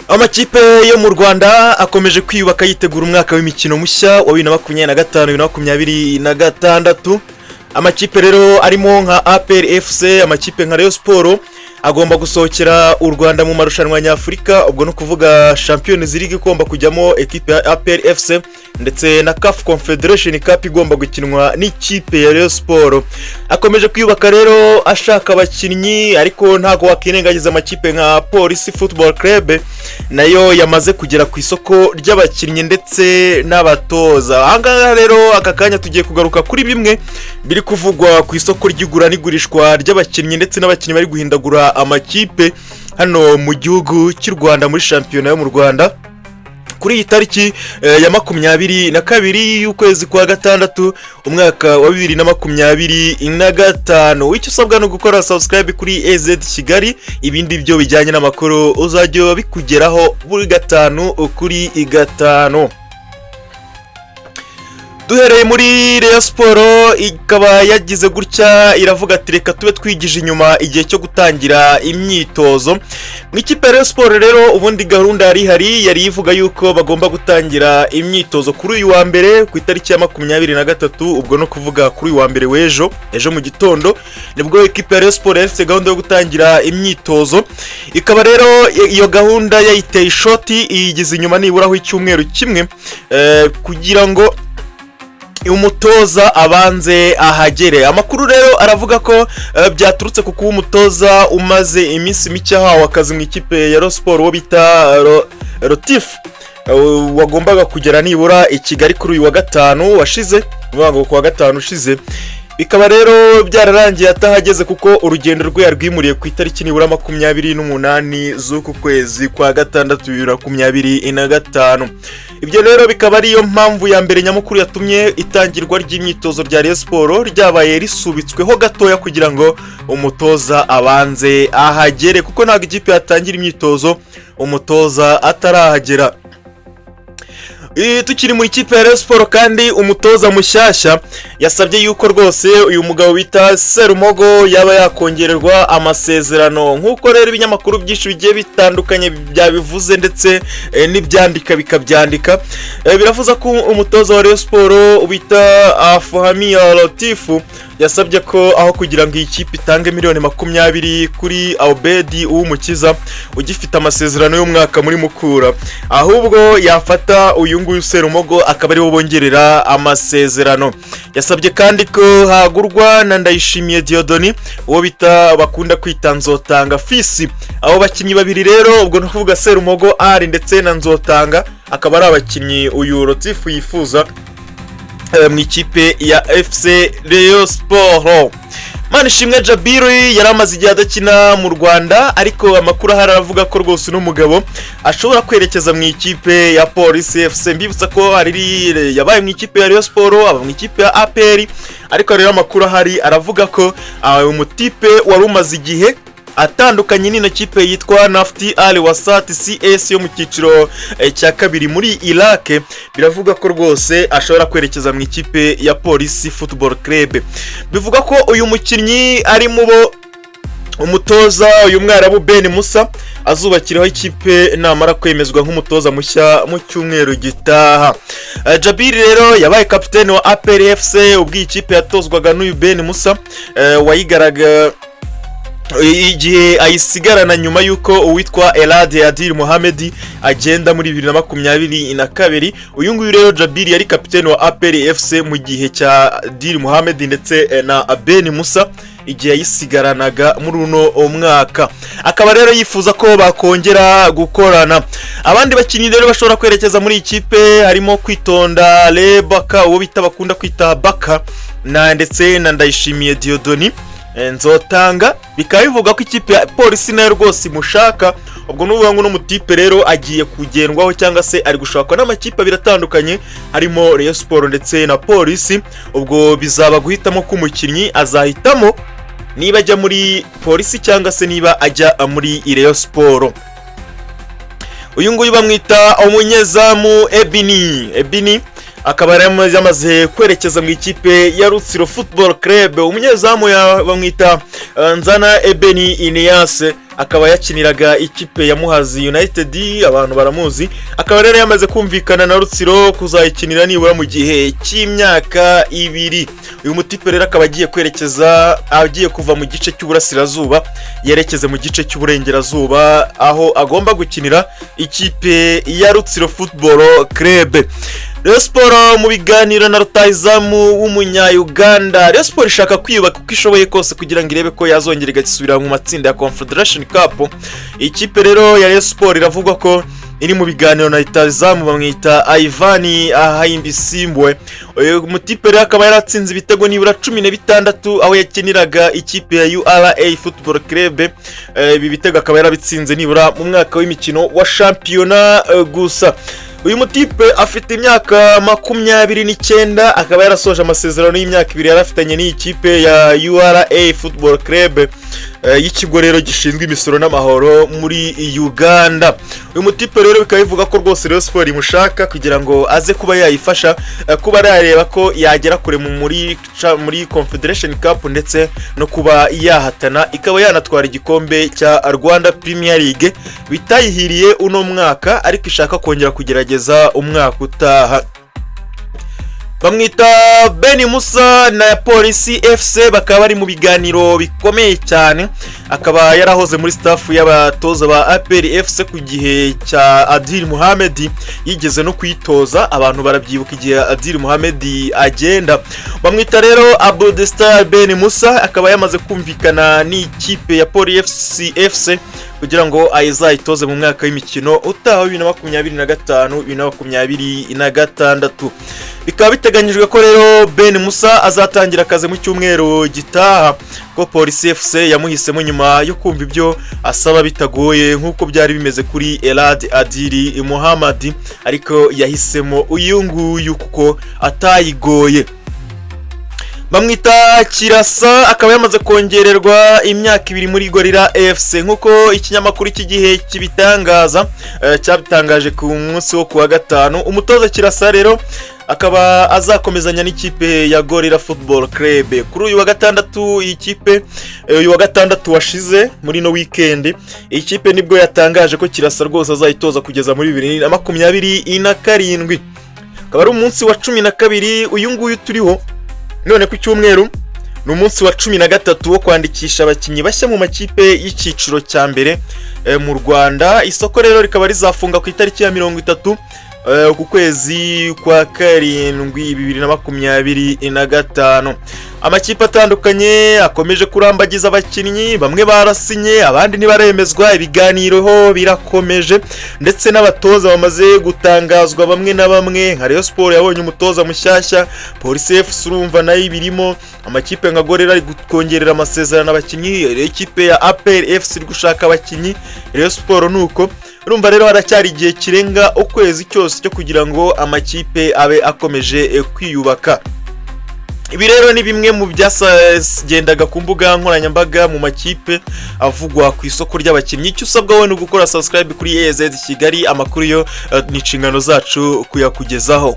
Amakipe yo mu Rwanda akomeje kwiyubaka yitegura umwaka w'imikino mushya wa 2025-2026. Amakipe rero arimo nka APR FC, amakipe nka Rayon Sports agomba gusohokera u Rwanda mu marushanwa nyafurika, ubwo no kuvuga Champions League igomba kujyamo equipe ya APR FC ndetse na CAF Confederation Cup igomba gukinwa n'ikipe ya Rayon Sports. Akomeje kwiyubaka rero ashaka abakinnyi, ariko ntago wakirengagiza amakipe nka Police Football Club nayo yamaze kugera ku isoko ry'abakinnyi ndetse n'abatoza. Ahangaha rero aka kanya tugiye kugaruka kuri bimwe biri kuvugwa ku isoko ry'igura n'igurishwa ry'abakinnyi ndetse n'abakinnyi bari guhindagura amakipe hano mu gihugu cy'u Rwanda muri shampiyona yo mu Rwanda kuri iyi tariki ya 22 y'ukwezi kwa gatandatu umwaka wa 2025. Icyo usabwa no gukora subscribe kuri AZ Kigali, ibindi byo bijyanye n'amakuru uzajya bikugeraho buri gatanu kuri gatanu. Duhereye muri Rayon Sports, ikaba yagize gutya iravuga ati reka tube twigije inyuma igihe cyo gutangira imyitozo. Mu ikipe ya Rayon Sports rero ubundi gahunda yari ivuga yuko bagomba gutangira imyitozo kuri uyu wa mbere ku itariki ya 23, ubwo no kuvuga kuri uyu wa mbere w'ejo mu gitondo nibwo ikipe ya Rayon Sports yafite gahunda yo gutangira imyitozo. Ikaba rero iyo gahunda yayiteye ishoti, iyigize inyuma niburaho icyumweru kimwe kugira ngo umutoza abanze ahagere. Amakuru rero aravuga ko byaturutse ku kuba umutoza umaze iminsi mike hawe akazi mu ikipe ya Rayon Sports wo bita Rotif wagombaga kugera nibura i Kigali kuri uyu wa gatanu washize, ubango ku wa gatanu ushize. Bikaba rero byararangiye atahageze kuko urugendo rwe yarwimuriye ku itariki nibura 28 z'uku kwezi kwa gatandatu 2025. Ibyo rero bikaba ariyo mpamvu ya mbere nyamukuru yatumye itangirwa ry'imyitozo rya Rayon Sports ryabaye risubitsweho gatoya kugira ngo umutoza abanze ahagere, kuko ntabwo ikipe yatangira imyitozo umutoza atarahagera. Tukiri mu ikipe ya Rayon Sports kandi umutoza mushyashya yasabye yuko rwose uyu mugabo bita Serumogo yaba yakongererwa amasezerano, nkuko rero ibinyamakuru byinshi bigiye bitandukanye byabivuze ndetse n'ibyandika bikabyandika. Biravuza ko umutoza wa Rayon Sports bita Afahami Latifu yasabye ko aho kugira ngo iyi kipe itange miliyoni 20 kuri Aubedi uw'umukiza ugifite amasezerano y'umwaka muri Mukura, ahubwo yafata uyu nguyu Serumogo akaba ari wo bongerera amasezerano. Yasabye kandi ko hagurwa na Ndayishimiye Diodoni uwo bita bakunda kwita Nzotanga Fisi. Abo bakinnyi babiri rero ubwo no kuvuga Serumogo ari ndetse na Nzotanga akaba ari abakinnyi uyu Rotifu yifuza mu ikipe ya FC Rayon Sports. Manishimwe Djabel yaramaze igihe adakina mu Rwanda, ariko amakuru haravuga ko rwose n'umugabo ashobora kwerekeza mu ikipe ya Police FC. Mbibutsa ko ari yabaye mu ikipe ya Rayon Sports, aba mu ikipe ya APR, ariko rero amakuru hari aravuga ko umutipe wari umaze igihe atandukanye n'ino kipe yitwa Nafti Al Wasat CS yo mu cyiciro cya kabiri muri Iraq. Biravuga ko rwose ashobora kwerekeza mu ikipe ya Police Football Club. Bivuga ko uyu mukinnyi ari mu bo umutoza uyu mwarabu Moussa azubakiraho ikipe namara kwemezwa nk'umutoza mushya mu cyumweru gitaha. Djabel rero yabaye kapiteni wa APR FC ubwo ikipe yatozwaga n'uyu Moussa wayigaraga igihe ayisigarana nyuma yuko uwitwa Elad Adil Mohamed agenda muri 2022. Uyu nguyu rero Djabel yari kapiteni wa APR FC mu gihe cya Adil Mohamed ndetse na Moussa igihe yisigaranaga muri uno mwaka. Akaba rero yifuza ko bakongera gukorana. Abandi bakinnyi rero bashobora kwerekeza muri ikipe harimo Kwitonda Lebaka uwo bita bakunda kwita Baka na ndetse na Ndayishimiye Diodoni Nzotanga. Bikaba bivuga ko ikipe ya Polisi nayo rwose mushaka, ubwo n'ubuhangu n'umutipe rero agiye kugendwaho cyangwa se ari gushakwa n'amakipe abiri atandukanye harimo Rayon Sports ndetse na Polisi. Ubwo bizaba guhitamo ko umukinnyi azahitamo niba ajya muri Polisi cyangwa se niba ajya muri Rayon Sports. Uyu nguyu bamwita umunyezamu Ebini akaba yamaze kwerekeza mu ikipe ya Rutsiro Football Club. Umunyezamu bamwita Nzana Ebeni Ineas akaba yakiniraga ikipe ya Muhazi United, abantu baramuzi. Akaba rero yamaze kumvikana na Rutsiro kuzayikinira nibura mu gihe cy'imyaka 2. Uyu mutipe rero akaba agiye kuva mu gice cy'uburasirazuba yerekeze mu gice cy'uburengerazuba, aho agomba gukinira ikipe ya Rutsiro Football Club. Rayon Sports mu biganiro na Rutahizamu w'umunya-Uganda. Rayon Sports ishaka kwiyubaka uko ishoboye kose kugira ngo irebe ko yazongera igasubira mu matsinda ya Confederation Cup. Ikipe rero ya Rayon Sports iravugwa ko iri mu biganiro na Rutahizamu, bamwita Ahimbisibwe. Uyu mutipe rero akaba yaratsinze ibitego nibura 16 aho yakiniraga ikipe ya URA Football Club. Ibi bitego akaba yarabitsinze nibura mu mwaka w'imikino wa shampiyona gusa. Uyu mutipe afite imyaka 29, akaba yarasoje amasezerano y'imyaka 2 yarafitanye n'ikipe ya URA Football Club y'ikigo rero gishinzwe imisoro n'amahoro muri Uganda. Uyu mutipe rero bikaba bivuga ko rwose Rayon Sports imushaka kugira ngo aze kuba yayifasha kuba yareba ko yagera kure muri Confederation Cup ndetse no kuba yahatana ikaba yanatwara igikombe cya Rwanda Premier League bitayihiriye uno mwaka, ariko ishaka kongera kugerageza umwaka utaha. Bamwita Moussa na Polisi FC, bakaba bari mu biganiro bikomeye cyane. Akaba yarahoze muri staff y'abatoza ba APR FC ku gihe cya Adil Mohamed, yigeze no kwitoza, abantu barabyibuka igihe Adil Mohamed agenda. Bamwita rero Abdestar Moussa, akaba yamaze kumvikana n'ikipe ya Polisi FC kugira ngo ayizayitoze mu mwaka w'imikino utaha 2025-2026. Bikaba biteganyijwe ko rero Moussa azatangira akazi mu cyumweru gitaha, ko Polisi FC yamuhisemo nyuma yo kumva ibyo asaba bitagoye nk'uko byari bimeze kuri Elad Adili Muhammad, ariko yahisemo uyu nguyu kuko atayigoye. Bamwita Kirasa, akaba yamaze kongererwa imyaka 2 muri Gorilla FC nk'uko ikinyamakuru cy'igihe kibitangaza cyabitangaje ku munsi wo kuwa gatanu. Umutoza Kirasa rero akaba azakomezanya n'ikipe ya Gorilla Football Club kuri uyu wa gatandatu. Uyu wa gatandatu washize muri no weekend, ikipe nibwo yatangaje ko Kirasa rwose azayitoza kugeza muri 2027. Akaba ari umunsi wa 12 uyu nguyu turiho none ku cyumweru, ni umunsi wa 13 wo kwandikisha abakinnyi bashya mu makipe y'iciciro cya mbere mu Rwanda. Isoko rero rikaba rizafunga ku itariki ya 30 ku kwezi kwa 7 2025. Amakipe atandukanye akomeje kurambagiza abakinnyi, bamwe barasinye abandi ntibaremezwa, ibiganiro ho birakomeje ndetse n'abatoza bamaze gutangazwa bamwe na bamwe. nka Rayon Sports yabonye umutoza mushyashya, Polisi FC urumva nayo birimo, amakipe nka Gorilla ari kongerera amasezerano abakinnyi, ikipe ya APR FC iri gushaka abakinnyi, Rayon Sports nuko. Urumva rero haracyari igihe kirenga ukwezi cyose cyo kugira ngo amakipe abe akomeje kwiyubaka. Ibi rero ni bimwe mu byagendaga ku mbuga nkoranyambaga mu makipe avugwa ku isoko ry'abakinnyi. Icyo usabwa wowe ni ugukora subscribe kuri AZ Kigali, amakuru yo ni inshingano zacu kuyakugezaho.